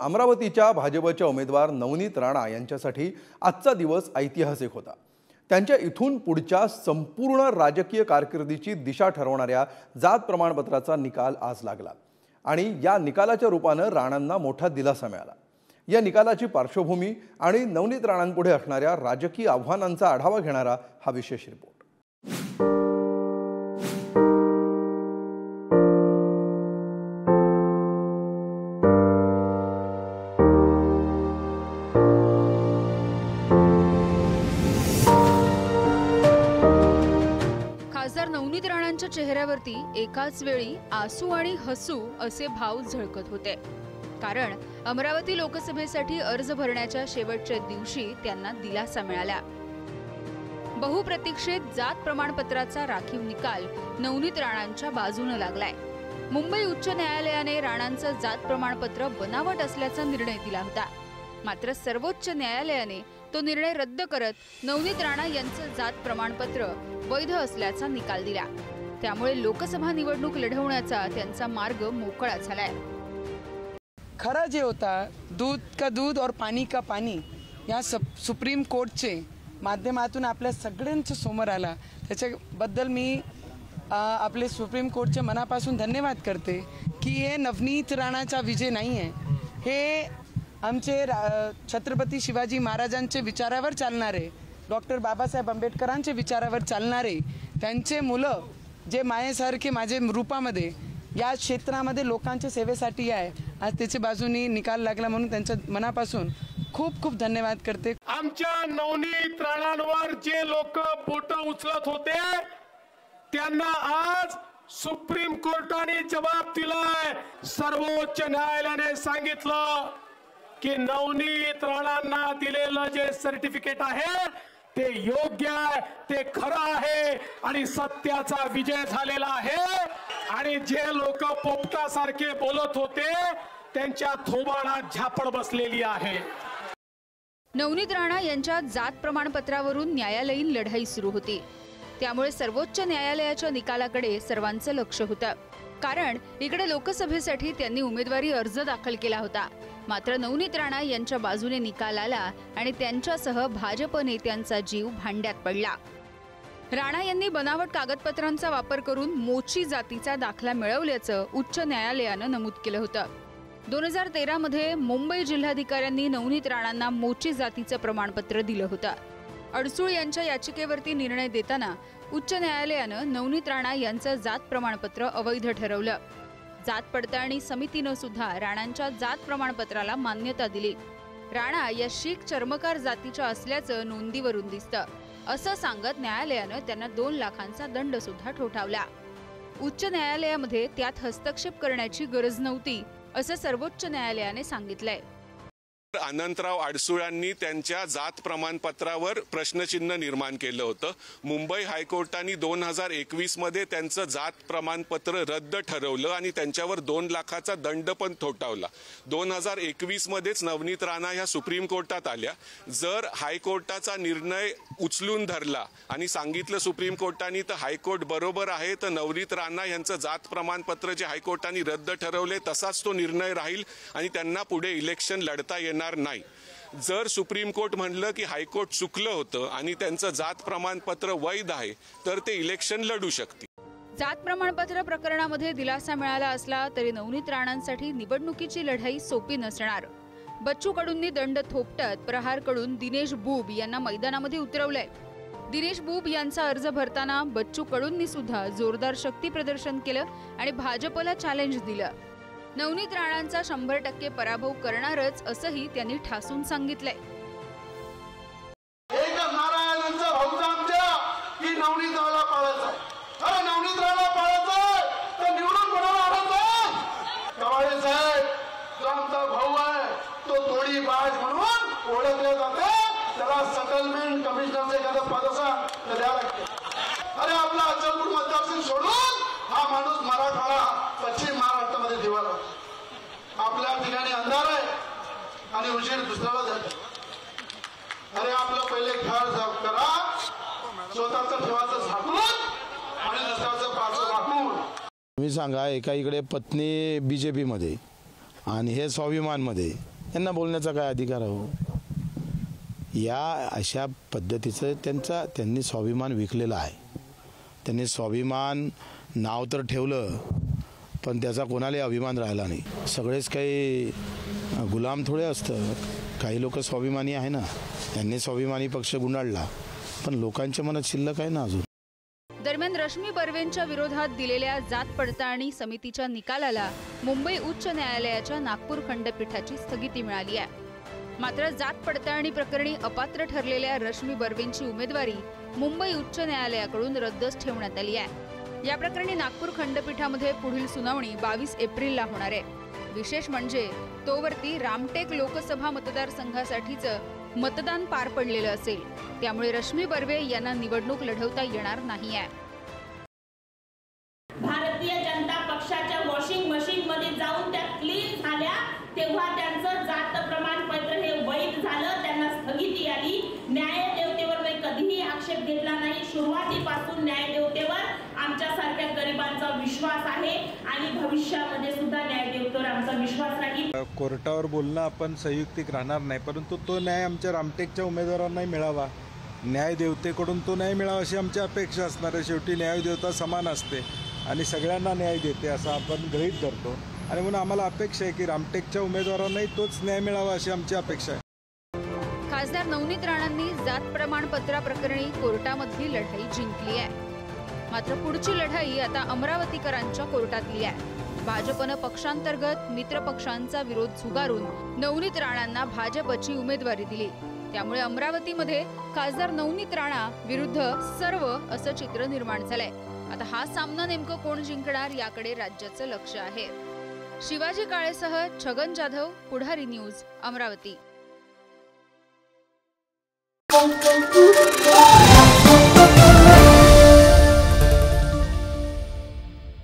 अमरावतीच्या भाजपच्या उमेदवार नवनीत राणा यांच्यासाठी आजचा दिवस ऐतिहासिक होता। त्यांच्या इथून पुढच्या संपूर्ण राजकीय कारकिर्दीची दिशा ठरवणाऱ्या जात प्रमाणपत्राचा निकाल आज लागला आणि या निकालाच्या रूपाने राणांना मोठा दिलासा मिळाला। या निकालाची पार्श्वभूमी आणि नवनीत राणांपुढे असणाऱ्या राजकीय आव्हानांचा आढावा घेणारा हा विशेष रिपोर्ट। खासदार नवनीत राणांच्या चेहऱ्यावरती एकाच वेळी आसू आणि हसू असे भाव झळकत होते, कारण अमरावती लोकसभेसाठी अर्ज भरण्याच्या शेवटच्या दिवशी त्यांना दिलासा मिळाला। बहुप्रतीक्षित जात प्रमाणपत्राचा राखीव निकाल नवनीत राणांच्या बाजूने लागलाय। मुंबई उच्च न्यायालयाने राणांचं जात प्रमाणपत्र बनावट असल्याचा निर्णय दिला होता, मात्र सर्वोच्च न्यायालयाने तो निर्णय रद्द करत नवनीत राणा यांचं जात प्रमाणपत्र वैध असल्याचा निकाल दिला। त्यामुळे लोकसभा निवडणूक लढवण्याचा त्यांचा मार्ग मोकळा झालाय। खरं जे होता दूध का दूध और पानी का पानी या सुप्रीम कोर्टचे माध्यमातून आपल्या सगळ्यांच्या समोर आला, त्याच्याबद्दल मी आपले सुप्रीम कोर्टचे मनापासून धन्यवाद करते की हे नवनीत राणाचा विजय नाही आहे, हे आमचे छत्रपती शिवाजी महाराजांचे विचारावर चालणारे, डॉक्टर बाबासाहेब आंबेडकरांचे विचारावर चालणारे, त्यांचे मुलं जे मायेसारखे माझे रूपामध्ये या क्षेत्रामध्ये लोकांच्या सेवेसाठी आहे, आज त्याच्या बाजूनी निकाल लागला म्हणून त्यांच्या मनापासून खूप खूप धन्यवाद करते। आमच्या नवनीत राणांवर जे लोक बोट उचलत होते त्यांना आज सुप्रीम कोर्टाने जबाब दिलाय। सर्वोच्च न्यायालयाने सांगितलं की नवनीत राणांना दिलेलं जे सर्टिफिकेट आहे ते योग्य आहे, ते खरं आहे आणि सत्याचा विजय झालेला आहे। आणि जे लोक पोपटासारखे बोलत होते त्यांच्या थोबाडा झापड बसलेली आहे। नवनीत राणा यांच्या जात प्रमाणपत्रावरून न्यायालयीन लढाई सुरू होती, त्यामुळे सर्वोच्च न्यायालयाच्या निकालाकडे सर्वांचं लक्ष होतं, कारण इकडे लोकसभेसाठी त्यांनी उमेदवारी अर्ज दाखल केला होता। मात्र नवनीत राणा यांच्या बाजूने निकाल आला आणि त्यांच्यासह भाजप नेत्यांचा जीव भांड्यात पडला। राणा यांनी बनावट कागदपत्रांचा वापर करून मोची जातीचा दाखला मिळवल्याचं उच्च न्यायालयानं नमूद केलं होतं। 2013 मध्ये मुंबई जिल्हाधिकाऱ्यांनी नवनीत राणांना मोची जातीचं प्रमाणपत्र दिलं होतं। अडसूळ यांच्या याचिकेवरती निर्णय देताना उच्च न्यायालयानं नवनीत राणा यांचं जात प्रमाणपत्र अवैध ठरवलं। जात पडताळणी समितीनं सुद्धा राणांच्या जात प्रमाणपत्राला मान्यता दिली। राणा या शीख चर्मकार जातीच्या असल्याचं नोंदीवरून दिसतं, असं सांगत न्यायालयानं त्यांना 2 लाखांचा दंड सुद्धा ठोठावला। उच्च न्यायालयामध्ये त्यात हस्तक्षेप करण्याची गरज नव्हती, असं सर्वोच्च न्यायालयाने सांगितलंय। अनंतराव अडसूळांनी त्यांच्या जात प्रमाणपत्रावर प्रश्नचिन्ह निर्माण केलं होतं। मुंबई हायकोर्टाने 2021 मध्ये त्यांचं जात प्रमाणपत्र रद्द ठरवलं आणि त्यांच्यावर 2 लाखाचा दंड पण ठोठावला। 2021 मध्येच नवनीत राणा ह्या सुप्रीम कोर्टात आल्या। जर हायकोर्टाचा निर्णय उचलून धरला आणि सांगितलं सुप्रीम कोर्टाने तर हायकोर्ट बरोबर आहे, तर नवनीत राणा यांचं जात प्रमाणपत्र जे हायकोर्टाने रद्द ठरवले तसाच तो निर्णय राहील आणि त्यांना पुढे इलेक्शन लढता येणार नाही। जर सुप्रीम कोर्ट म्हणलं की हायकोर्ट चुकलं होतं आणि त्यांचं जात प्रमाणपत्र वैध आहे तर ते इलेक्शन लढू शकतील। जात प्रमाणपत्र प्रकरणामध्ये दिलासा मिळाला असला तरी नवनीत राणांसाठी निवडणुकीची लढाई सोपी नसणार। बच्चू कडूंनी दंड थोपटत प्रहारकडून दिनेश बुब यांना मैदानामध्ये उतरवलंय। दिनेश बुब यांचा अर्ज भरताना बच्चू कडूंनी सुद्धा जोरदार शक्ती प्रदर्शन केलं आणि भाजपला चॅलेंज दिलं। नवनीत राणांचा 100% पराभव करणारच असंही त्यांनी ठासून सांगितलंय। एकच नारायणांचा भाऊचा आमच्या की नवनीत राणा पाळायचा, अरे नवनीत राणा पाळायचा तर निवडून कोणाला आणायचं? कवाडे साहेब जो आमचा भाऊ आहे तो तोडी बाज म्हणून ओळखले जाते, त्याला सेटलमेंट कमिशनरचे एखादं पद असं द्यावं लागते। अरे आपला अचलपूर मतदारसंघ सोडून हा माणूस मराठवाडा पश्चिम महाराष्ट्रामध्ये दिवाला, आपल्या ठिकाणी अंधार आहे आणि उशीर दुसऱ्याला जाते। अरे आपलं पहिले घर साफ करा, स्वतःचं ठेवाचं झाकून आणि दुसऱ्याचं पाचं वाकून। तुम्ही सांगा, एका इकडे पत्नी बीजेपी मध्ये आणि हे स्वाभिमान मध्ये, यांना बोलण्याचा काय अधिकार हो? या अशा पद्धतीचं त्यांनी स्वाभिमान विकलेला आहे. त्यांनी स्वाभिमान नाव तर ठेवलं, पण त्याचा कोणालाही अभिमान राहिला नाही. सगळेच काही गुलाम थोडे असतं. काही लोक स्वाभिमानी आहे ना, त्यांनी स्वाभिमानी पक्ष गुंडाळला, पण लोकांच्या मनात शिल्लक आहे ना अजून. दरम्यान रश्मी बर्वेंच्या विरोधात दिलेल्या जात पडताळणी समितीच्या निकालाला मुंबई उच्च न्यायालयाच्या नागपूर खंडपीठाची स्थगिती मिळाली आहे. मात्र जात पडताळणी प्रकरणी अपात्र ठरलेल्या रश्मी बर्वेंची उमेदवारी मुंबई उच्च न्यायालयाकडून रद्दच ठेवण्यात आली आहे. या प्रकरणी नागपूर खंडपीठामध्ये पुढील सुनावणी 22 एप्रिलला होणार आहे. विशेष म्हणजे तोवरती रामटेक लोकसभा मतदारसंघासाठीचं मतदान पार पडलेलं असेल. त्यामुळे रश्मी बर्वे यांना निवडणूक लढवता येणार नाहीये. भारतीय जनता पक्षाच्या वॉशिंग मशीन मध्ये जाऊन त्या क्लीन झाल्या, तेव्हा त्यांचं जात प्रमाणपत्र हे वैध झालं, त्यांना स्थगिती आली. न्यायदेवतेवर मी कधीही आक्षेप घेतला नाही. सुरुवातीपासून न्यायदेवतेवर आमच्यासारख्या गरिबांचा विश्वास आहे आणि भविष्यामध्ये सुद्धा न्यायदेवतेवर आमचा विश्वास राहील. कोर्टावर बोलणं आपण संयुक्तिक राहणार नाही, परंतु तो न्याय आमच्या रामटेकच्या उमेदवारांनाही मिळावा, न्यायदेवतेकडून तो न्याय मिळावा अशी आमची अपेक्षा असणार आहे. शेवटी न्यायदेवता समान असते आणि सगळ्यांना न्याय देते असं आपण गृहीत धरतो, आणि म्हणून आम्हाला अपेक्षा आहे की रामटेकच्या उमेदवारांनाही तोच न्याय मिळावा अशी आमची अपेक्षा आहे. खासदार नवनीत राणांनी जात प्रमाणपत्राप्रकरणी कोर्टामधली लढाई जिंकली आहे. मात्र पुढची लढाई आता अमरावतीकरांच्या कोर्टातली आहे. भाजपनं पक्षांतर्गत मित्र पक्षांचा विरोध झुगारून नवनीत राणांना भाजपची उमेदवारी दिली. त्यामुळे अमरावतीमध्ये खासदार नवनीत राणा विरुद्ध सर्व असं चित्र निर्माण झालंय. आता हा सामना नेमकं कोण जिंकणार याकडे राज्याचं लक्ष आहे. शिवाजी काळेसह छगन जाधव, पुढारी न्यूज, अमरावती.